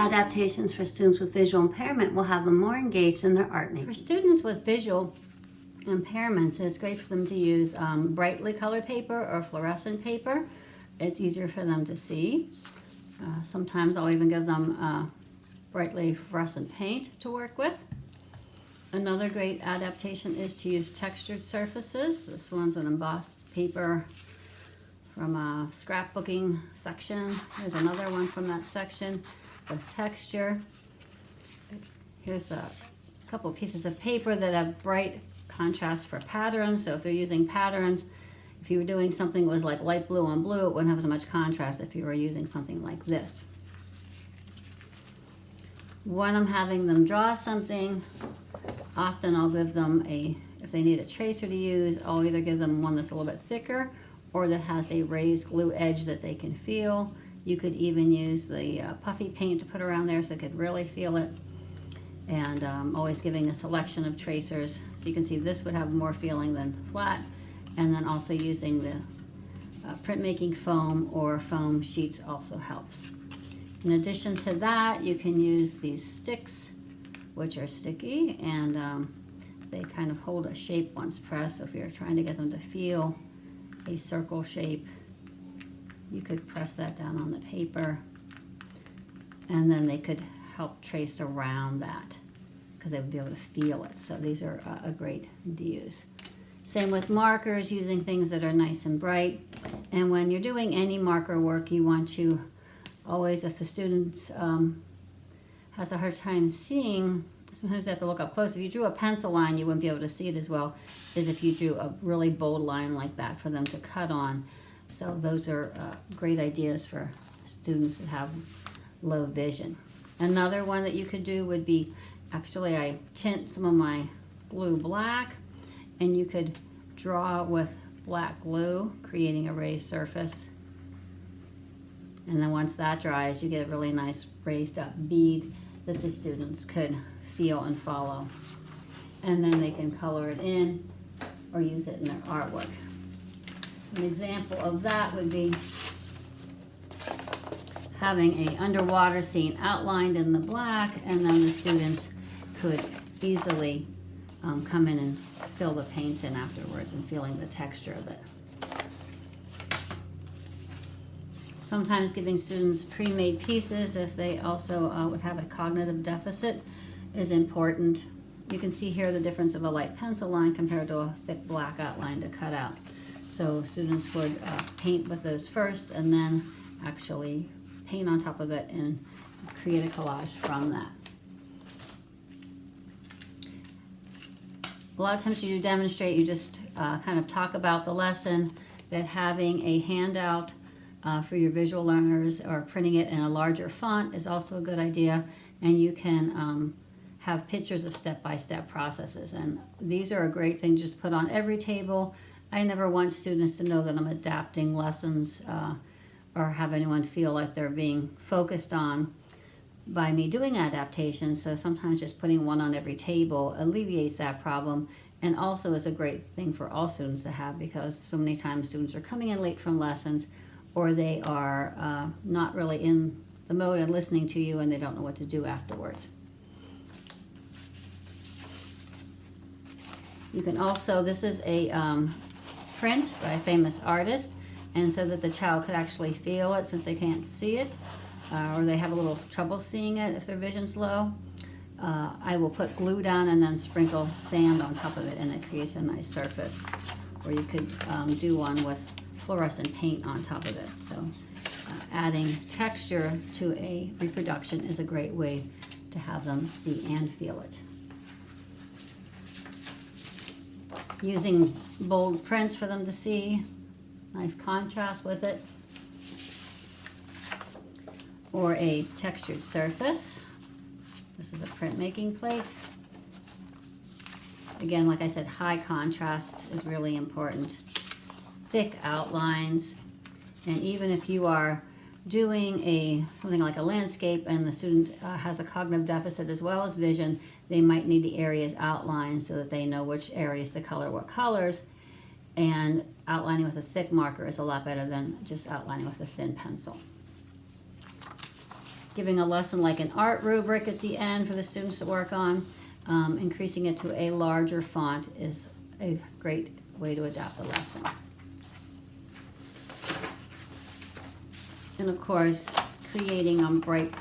Adaptations for students with visual impairment will have them more engaged in their art making. For students with visual impairments, it's great for them to use brightly colored paper or fluorescent paper. It's easier for them to see. Sometimes I'll even give them brightly fluorescent paint to work with. Another great adaptation is to use textured surfaces. This one's an embossed paper from a scrapbooking section. Here's another one from that section with texture. Here's a couple pieces of paper that have bright contrast for patterns. So if they're using patterns, if you were doing something that was like light blue on blue, it wouldn't have as much contrast if you were using something like this. When I'm having them draw something, often I'll give them if they need a tracer to use, I'll either give them one that's a little bit thicker or that has a raised glue edge that they can feel. You could even use the puffy paint to put around there so they could really feel it. And always giving a selection of tracers. So you can see this would have more feeling than flat. And then also using the printmaking foam or foam sheets also helps. In addition to that, you can use these sticks, which are sticky, and they kind of hold a shape once pressed. So if you're trying to get them to feel a circle shape, you could press that down on the paper, and then they could help trace around that because they would be able to feel it. So these are a great to use. Same with markers, using things that are nice and bright. And when you're doing any marker work, you want to always, if the student has a hard time seeing, sometimes they have to look up close. If you drew a pencil line, you wouldn't be able to see it as well as if you drew a really bold line like that for them to cut on. So those are great ideas for students that have low vision. Another one that you could do would be, actually I tint some of my glue black, and you could draw with black glue, creating a raised surface. And then once that dries, you get a really nice raised up bead that the students could feel and follow. And then they can color it in or use it in their artwork. So an example of that would be having an underwater scene outlined in the black, and then the students could easily come in and fill the paints in afterwards and feeling the texture of it. Sometimes giving students pre-made pieces if they also would have a cognitive deficit is important. You can see here the difference of a light pencil line compared to a thick black outline to cut out. So students would paint with those first and then actually paint on top of it and create a collage from that. A lot of times you demonstrate, you just kind of talk about the lesson, that having a handout for your visual learners or printing it in a larger font is also a good idea. And you can have pictures of step-by-step processes. And these are a great thing to just put on every table. I never want students to know that I'm adapting lessons or have anyone feel like they're being focused on by me doing adaptations. So sometimes just putting one on every table alleviates that problem, and also is a great thing for all students to have, because so many times students are coming in late from lessons, or they are not really in the mode and listening to you and they don't know what to do afterwards. You can also, this is a print by a famous artist, and so that the child could actually feel it since they can't see it, or they have a little trouble seeing it if their vision's low. I will put glue down and then sprinkle sand on top of it, and it creates a nice surface. Or you could do one with fluorescent paint on top of it. So adding texture to a reproduction is a great way to have them see and feel it. Using bold prints for them to see, nice contrast with it. Or a textured surface. This is a printmaking plate. Again, like I said, high contrast is really important. Thick outlines, and even if you are doing something like a landscape and the student has a cognitive deficit as well as vision, they might need the areas outlined so that they know which areas to color what colors, and outlining with a thick marker is a lot better than just outlining with a thin pencil. giving a lesson like an art rubric at the end for the students to work on. Increasing it to a larger font is a great way to adapt the lesson. And of course, creating on bright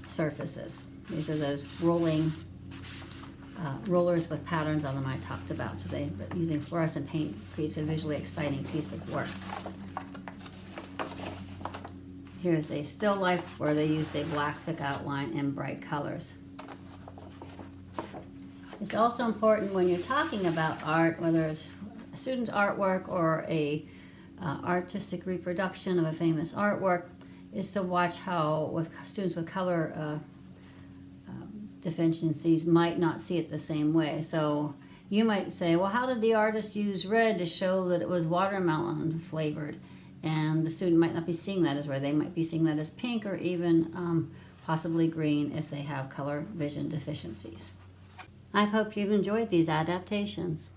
surfaces. These are those rolling rollers with patterns on them I talked about. So using fluorescent paint creates a visually exciting piece of work. Here's a still life where they used a black thick outline and bright colors. It's also important when you're talking about art, whether it's a student's artwork or a artistic reproduction of a famous artwork, is to watch how with students with color deficiencies might not see it the same way. So you might say, well, how did the artist use red to show that it was watermelon flavored? And the student might not be seeing that as red. They might be seeing that as pink or even possibly green if they have color vision deficiencies. I hope you've enjoyed these adaptations.